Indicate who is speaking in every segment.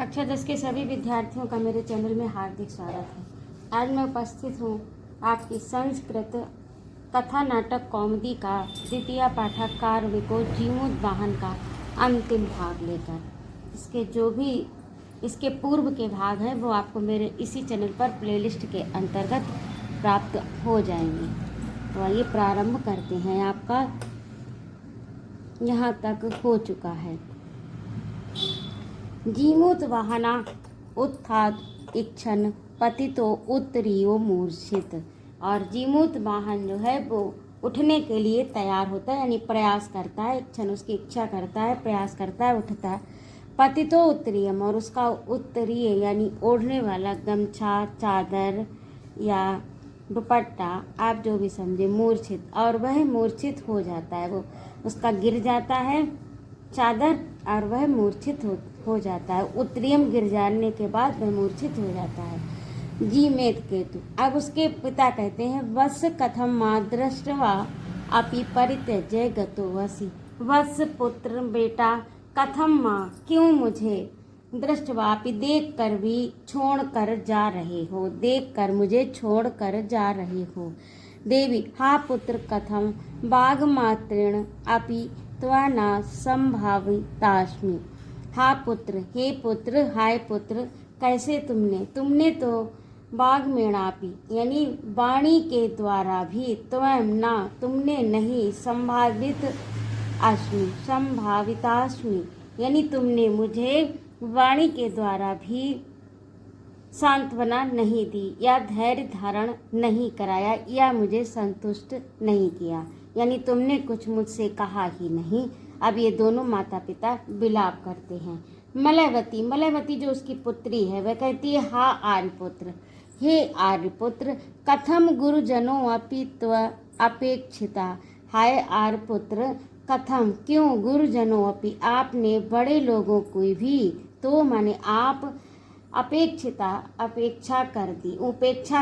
Speaker 1: कक्षा 10 के सभी विद्यार्थियों का मेरे चैनल में हार्दिक स्वागत है। आज मैं उपस्थित हूँ आपकी संस्कृत कथा नाटक कॉमेडी का द्वितीय पाठक कार्विको जीमूतवाहन का अंतिम भाग लेकर। इसके जो भी इसके पूर्व के भाग हैं वो आपको मेरे इसी चैनल पर प्लेलिस्ट के अंतर्गत प्राप्त हो जाएंगे। तो आइए प्रारंभ करते हैं। आपका यहाँ तक हो चुका है। जीमूतवाहना उत्थात इच्छन पतितो उत्तरीयो मूर्छित। और जीमूतवाहन जो है वो उठने के लिए तैयार होता है, यानी प्रयास करता है। इच्छन उसकी इच्छा करता है, प्रयास करता है, उठता है। पतितो उत्तरीयम, और उसका उत्तरीय यानी ओढ़ने वाला गमछा, चादर या दुपट्टा, आप जो भी समझे, मूर्छित, और वह मूर्छित हो जाता है। वो उसका गिर जाता है चादर और वह मूर्छित हो जाता है। उत्तरीयम गिर जाने के बाद वह मूर्छित हो जाता है। जीमेत केतु, अब उसके पिता कहते हैं वत्स कथम माँ दृष्टवा अपि परित्यज्य गतो वसी। वत्स पुत्र बेटा, कथम माँ क्यों मुझे, दृष्टवा अपि देख कर भी छोड़ कर जा रहे हो, देख कर मुझे छोड़ कर जा रहे हो। देवी, हा पुत्र कथम बाघ मात्रेण अपि त्वना संभावितास्मि। हा पुत्र, हे पुत्र, हाय पुत्र, कैसे तुमने तो बाघ मेणापी यानी वाणी के द्वारा भी, त्वं ना तुमने नहीं, संभावितास्मि यानी तुमने मुझे वाणी के द्वारा भी सांत्वना नहीं दी, या धैर्य धारण नहीं कराया, या मुझे संतुष्ट नहीं किया, यानी तुमने कुछ मुझसे कहा ही नहीं। अब ये दोनों माता पिता विलाप करते हैं। मलयवती जो उसकी पुत्री है वह कहती है, हा आर्यपुत्र, हे आर्यपुत्र, कथम गुरुजनों अपि त्व अपेक्षिता। हाय आर्यपुत्र, कथम क्यों, गुरुजनों अपि आपने बड़े लोगों को भी, तो माने आप, अपेक्षिता उपेक्षा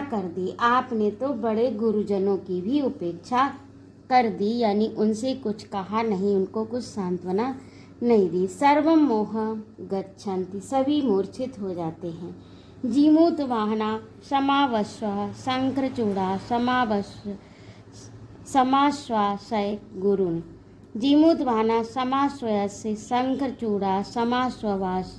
Speaker 1: कर दी, आपने तो बड़े गुरुजनों की भी उपेक्षा कर दी, यानी उनसे कुछ कहा नहीं, उनको कुछ सांत्वना नहीं दी। सर्वम मोह गच्छन्ति, सभी मूर्छित हो जाते हैं। जीमूतवाहना समावस्व शंखचूड़ा समाश्वासय गुरुन्। जीमूतवाहना समाश्वस्य शंखचूड़ा समाश्वास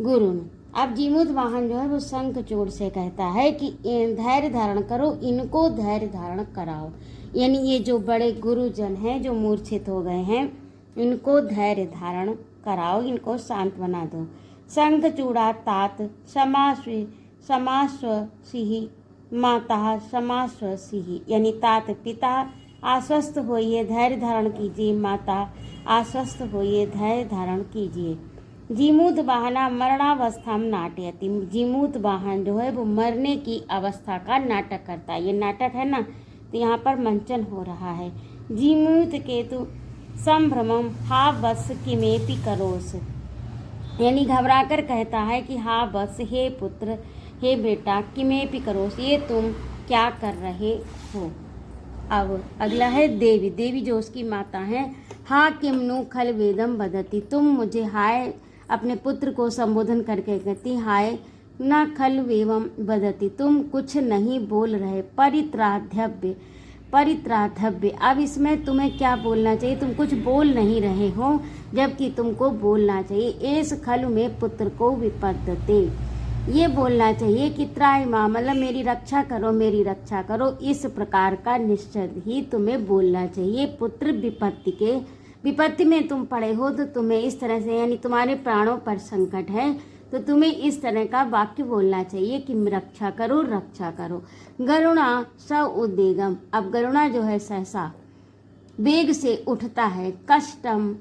Speaker 1: गुरुन्। अब जीमूतवाहन जो है वो शंखचूड़ से कहता है कि धैर्य धारण करो, इनको धैर्य धारण कराओ, यानी ये जो बड़े गुरुजन हैं जो मूर्छित हो गए हैं, इनको धैर्य धारण कराओ, इनको सांत्वना दो। शंखचूड़ा तात समाश्वसिहि माता समाश्वसिहि, यानी तात पिता आश्वस्त होइए, धैर्य धारण कीजिए, माता आश्वस्त होइए, धैर्य धारण कीजिए। जीमूतवाहना मरणावस्था में नाट्यति, जीमूतवाहन जो है वो मरने की अवस्था का नाटक करता है। ये नाटक है ना, तो यहाँ पर मंचन हो रहा है। जीमूत केतु संभ्रमम हा बस किमेपि करोस, यानी घबराकर कहता है कि हा बस, हे पुत्र, हे बेटा, किमेपि करोस, ये तुम क्या कर रहे हो। अब अगला है देवी जो उसकी माता है। हा किमनु खल वेदम बदती, तुम मुझे, हाय अपने पुत्र को संबोधन करके कहती, हाय न खल वेवम बदती, तुम कुछ नहीं बोल रहे। परित्राध्यव्य, अब इसमें तुम्हें क्या बोलना चाहिए, तुम कुछ बोल नहीं रहे हो, जबकि तुमको बोलना चाहिए एस खल में पुत्र को विपद्यते, ये बोलना चाहिए कि त्राय माँ, मतलब मेरी रक्षा करो, मेरी रक्षा करो, इस प्रकार का निश्चय ही तुम्हें बोलना चाहिए। पुत्र विपत्ति में तुम पड़े हो तो तुम्हें इस तरह से, यानी तुम्हारे प्राणों पर संकट है तो तुम्हें इस तरह का वाक्य बोलना चाहिए कि रक्षा करो, रक्षा करो। गरुणा स उद्वेगम, अब गरुणा जो है सहसा वेग से उठता है। कष्टम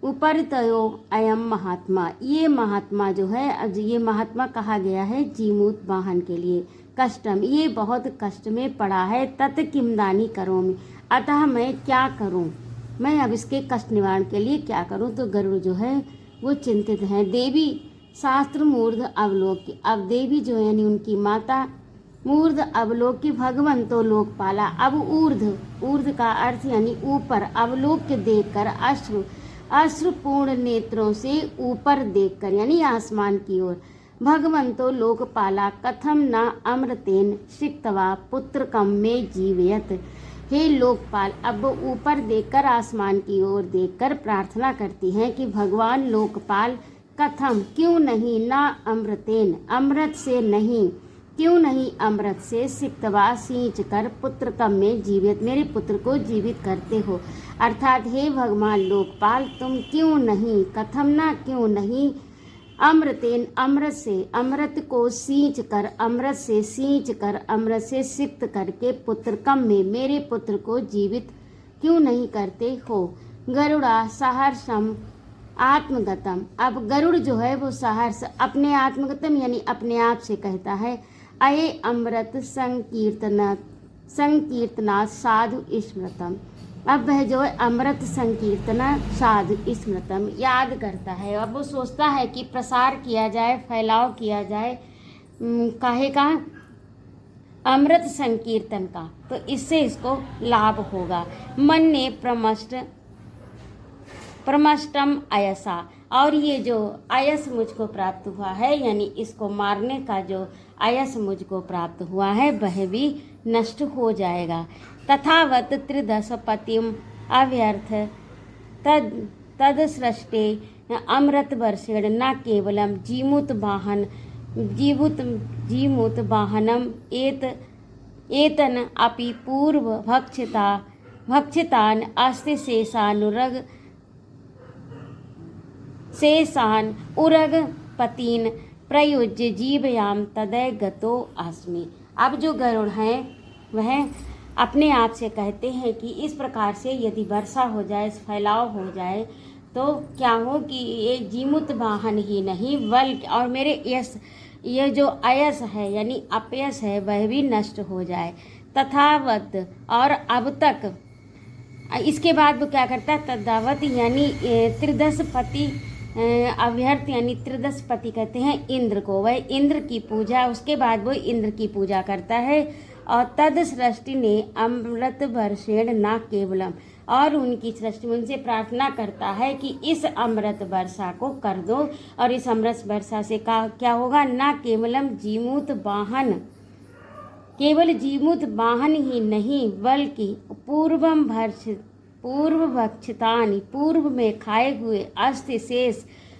Speaker 1: उपरतयो अयम महात्मा, ये महात्मा जो है, ये महात्मा कहा गया है जीमूतवाहन के लिए। कष्टम, ये बहुत कष्ट में पड़ा है। तत् किमदानी करोमि, अतः मैं क्या करूं, मैं अब इसके कष्ट निवारण के लिए क्या करूं। तो गरुड़ जो है वो चिंतित हैं। देवी शास्त्र मूर्ध अवलोकी, अब देवी जो है यानी उनकी माता, मूर्ध अवलोकी भगवंतो लोकपाला, अब ऊर्ध का अर्थ यानी ऊपर, अवलोक देख कर अश्रु अश्रुपूर्ण नेत्रों से ऊपर देखकर यानी आसमान की ओर, भगवंतो लोकपाला कथम न अमृतेन सिक्तवा पुत्रकम में जीवयत। हे लोकपाल, अब वो ऊपर देखकर आसमान की ओर देखकर प्रार्थना करती हैं कि भगवान लोकपाल कथम क्यों नहीं, ना अमृतेन अमृत से नहीं, क्यों नहीं अमृत से सिक्तवा सींच कर पुत्र कम में जीवित मेरे पुत्र को जीवित करते हो। अर्थात हे भगवान लोकपाल, तुम क्यों नहीं, कथम ना क्यों नहीं, अमृतेन अमृत से, अमृत को सींच कर, अमृत से सींच कर, अमृत से सिक्त करके पुत्र कम में मेरे पुत्र को जीवित क्यों नहीं करते हो। गरुड़ा सहर्षम आत्मगतम, अब गरुड़ जो है वो सहर्ष अपने आत्मगतम यानी अपने आप से कहता है, अये अमृत संकीर्तना साधु स्मृतम, अब वह जो है अमृत संकीर्तना साधु स्मृतम याद करता है। अब वो सोचता है कि प्रसार किया जाए, फैलाव किया जाए काहे का, अमृत संकीर्तन का, तो इससे इसको लाभ होगा। मन ने प्रमष्टम अयसा, और ये जो आयस मुझको प्राप्त हुआ है यानी इसको मारने का जो आयस मुझको प्राप्त हुआ है वह भी नष्ट हो जाएगा। तथावत त्रिदशपतिम अव्यर्थ तद सृष्टे अमृत वर्षेण न केवलम जीमूत वाहनम एतन अपि पूर्व भक्षितान अस्ति शेषान उरगपतीन प्रयुज्य जीवयाम तदय गतो अस्मि। अब जो गरुड़ हैं वह अपने आप से कहते हैं कि इस प्रकार से यदि वर्षा हो जाए, फैलाव हो जाए तो क्या हो कि ये जीमुत वाहन ही नहीं बल्कि और मेरे ये जो अयस है यानी अपयस है वह भी नष्ट हो जाए। तथावत, और अब तक, इसके बाद वो क्या करता है, तदावत यानी त्रिदशपति अभ्यर्थ यानी त्रिदशपति कहते हैं इंद्र को, वह इंद्र की पूजा, उसके बाद वो इंद्र की पूजा करता है। और तद सृष्टि ने अमृत वर्षेण न केवलम, और उनकी सृष्टि उनसे प्रार्थना करता है कि इस अमृत वर्षा को कर दो, और इस अमृत वर्षा से क्या होगा, न केवलम जीमूत वाहन, केवल जीमूत वाहन ही नहीं बल्कि पूर्व भक्षितानि, पूर्व में खाए हुए अस्थि शेष,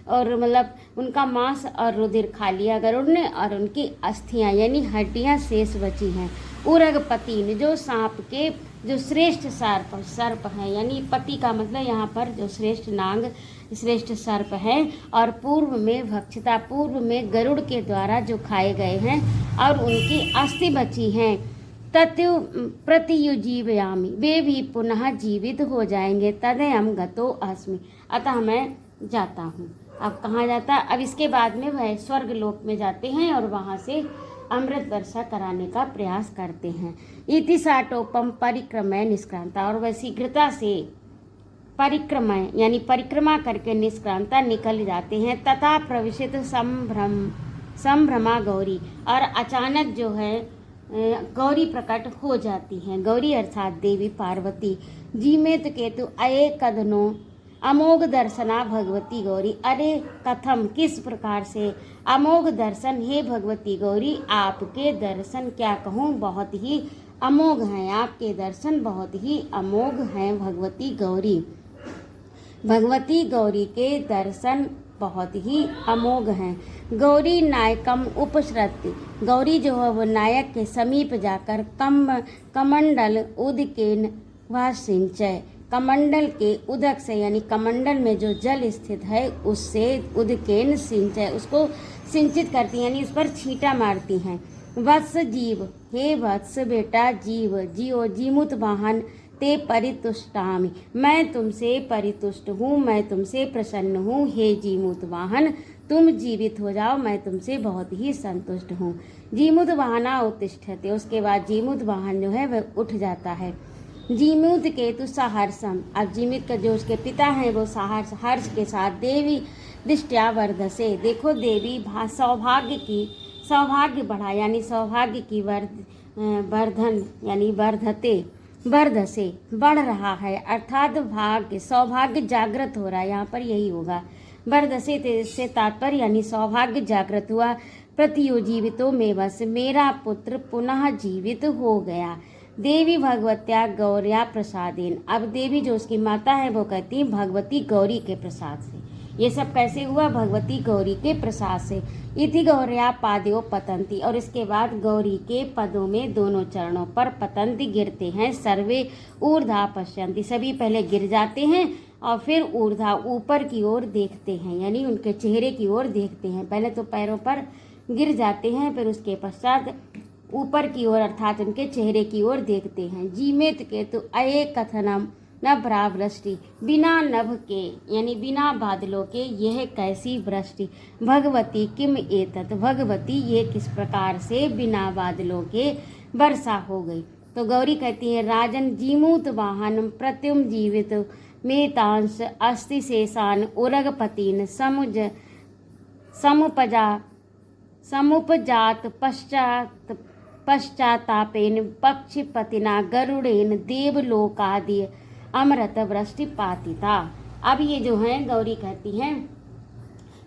Speaker 1: और मतलब उनका मांस और रुधिर खा लिया गरुड़ ने, और उनकी अस्थियां यानी हड्डियां शेष बची हैं। उरगपति जो सांप के जो श्रेष्ठ सर्प हैं, यानी पति का मतलब यहाँ पर जो श्रेष्ठ नाग, श्रेष्ठ सर्प है, और पूर्व में भक्षिता, पूर्व में गरुड़ के द्वारा जो खाए गए हैं और उनकी अस्थि बची हैं, तत्यु प्रतियुजीवयामि, वे भी पुनः जीवित हो जाएंगे। तदयम गतो अस्मि, अतः मैं जाता हूँ। अब कहाँ जाता, अब इसके बाद में वह स्वर्ग लोक में जाते हैं और वहाँ से अमृत वर्षा कराने का प्रयास करते हैं। इति साटोपम परिक्रमय निष्क्रांता, और वह शीघ्रता से परिक्रमय यानी परिक्रमा करके निष्क्रांता निकल जाते हैं। तथा प्रविशित संभ्रमा गौरी, और अचानक जो है गौरी प्रकट हो जाती हैं। गौरी अर्थात देवी पार्वती। जीमेत केतु अये कदनो अमोघ दर्शना भगवती गौरी, अरे कथम किस प्रकार से, अमोघ दर्शन हे भगवती गौरी, आपके दर्शन क्या कहूँ बहुत ही अमोघ हैं, आपके दर्शन बहुत ही अमोघ हैं भगवती गौरी। भगवती गौरी के दर्शन बहुत ही अमोघ हैं। गौरी नायकम उपसृति, गौरी जो है वो नायक के समीप जाकर कमंडल उदकेन व सिंचय, कमंडल के उदक से यानी कमंडल में जो जल स्थित है उससे उदकेन सिंचय, उसको सिंचित करती हैं यानी उस पर छींटा मारती हैं। वत्स जीव, हे वत्स बेटा जीव, जियो जीमुत वाहन ते परितुष्टामि, मैं तुमसे परितुष्ट हूँ, मैं तुमसे प्रसन्न हूँ। हे जीमुत वाहन, तुम जीवित हो जाओ, मैं तुमसे बहुत ही संतुष्ट हूँ। जीमुत वाहना उत्तिष्ठते, उसके बाद जीमुत वाहन जो है वह उठ जाता है। जीमुत केतु सहर्षम, अब जीमुत का जो उसके पिता हैं वो सहर्ष, हर्ष के साथ देवी दृष्टया वर्धसे, देखो देवी सौभाग्य बढ़ा यानी सौभाग्य की वर्धन यानी वर्धते, वर्धसे बढ़ रहा है, अर्थात भाग्य सौभाग्य जागृत हो रहा है, यहाँ पर यही होगा। वर्धसे से तात्पर्य यानी सौभाग्य जागृत हुआ। प्रतियोजीवितो में बस मेरा पुत्र पुनः जीवित हो गया। देवी भगवत्या गौर्या प्रसादेन, अब देवी जो उसकी माता है वो कहती है भगवती गौरी के प्रसाद से। ये सब कैसे हुआ? भगवती गौरी के प्रसाद से। इति गौर्या पादयो पतंती, और इसके बाद गौरी के पदों में दोनों चरणों पर पतंती गिरते हैं। सर्वे ऊर्धा पश्यंती, सभी पहले गिर जाते हैं और फिर ऊर्धा ऊपर की ओर देखते हैं, यानी उनके चेहरे की ओर देखते हैं। पहले तो पैरों पर गिर जाते हैं, फिर उसके पश्चात ऊपर की ओर अर्थात उनके चेहरे की ओर देखते हैं। जीमेत के तो अये कथनम नभ्रा वृष्टि, बिना नभ के यानी बिना बादलों के यह कैसी वृष्टि। भगवती किम एतत, भगवती ये किस प्रकार से बिना बादलों के वर्षा हो गई। तो गौरी कहती है राजन जीमूत वाहन प्रत्युम जीवित मेतांश अस्ति शेषान उरगपतिन समुपजात पश्चातापेन पक्षिपतिना गरुड़ेन देवलोकादि अमृत वृष्टि पातिता। अब ये जो है गौरी कहती हैं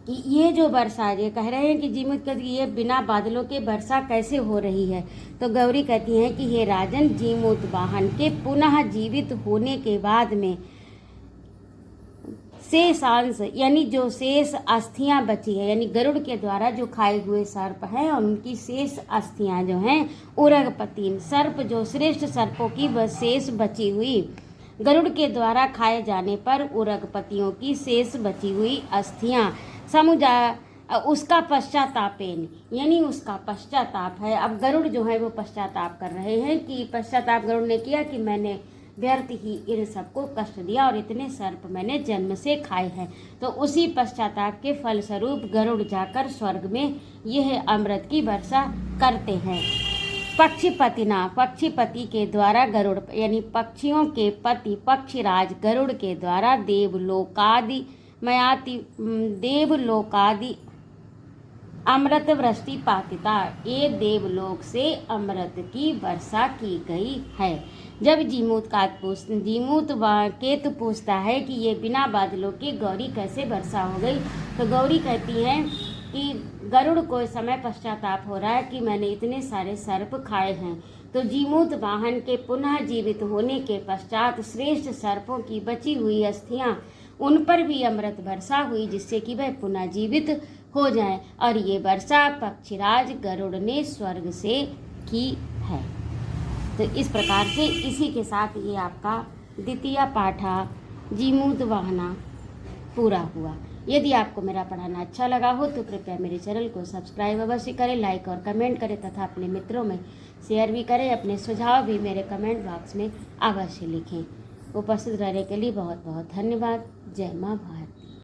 Speaker 1: कि ये जो वर्षा, ये कह रहे हैं कि जीमूत कहती ये बिना बादलों के वर्षा कैसे हो रही है। तो गौरी कहती हैं कि हे राजन, जीमूत वाहन के पुनः जीवित होने के बाद में शेषांश यानी जो शेष अस्थियां बची है, यानी गरुड़ के द्वारा जो खाए हुए सर्प हैं और उनकी शेष अस्थियां जो हैं, उरगपतिन सर्प जो श्रेष्ठ सर्पों की वह शेष बची हुई, गरुड़ के द्वारा खाए जाने पर उरगपतियों की शेष बची हुई अस्थियां उसका पश्चातापेन यानी उसका पश्चाताप है। अब गरुड़ जो है वो पश्चाताप कर रहे हैं कि पश्चाताप गरुड़ ने किया कि मैंने व्यर्थ ही इन सबको कष्ट दिया और इतने सर्प मैंने जन्म से खाए हैं। तो उसी पश्चाताप के फलस्वरूप गरुड़ जाकर स्वर्ग में यह अमृत की वर्षा करते हैं। पक्षीपतिना, पक्षीपति के द्वारा गरुड़ यानी पक्षियों के पति पक्षीराज गरुड़ के द्वारा देवलोकादि अमृत वृष्टि पातिता, ये देवलोक से अमृत की वर्षा की गई है। जब जीमूत केतु पूछता है कि ये बिना बादलों के गौरी कैसे वर्षा हो गई, तो गौरी कहती है कि गरुड़ को इस समय पश्चाताप हो रहा है कि मैंने इतने सारे सर्प खाए हैं। तो जीमूत वाहन के पुनः जीवित होने के पश्चात श्रेष्ठ सर्पों की बची हुई अस्थियां उन पर भी अमृत वर्षा हुई, जिससे कि वह पुनः जीवित हो जाएं। और ये वर्षा पक्षीराज गरुड़ ने स्वर्ग से की है। तो इस प्रकार से इसी के साथ ये आपका द्वितीय पाठा जीमूत वाहना पूरा हुआ। यदि आपको मेरा पढ़ाना अच्छा लगा हो तो कृपया मेरे चैनल को सब्सक्राइब अवश्य करें, लाइक और कमेंट करें तथा अपने मित्रों में शेयर भी करें। अपने सुझाव भी मेरे कमेंट बॉक्स में अवश्य लिखें। उपस्थित रहने के लिए बहुत बहुत धन्यवाद। जय माँ भारती।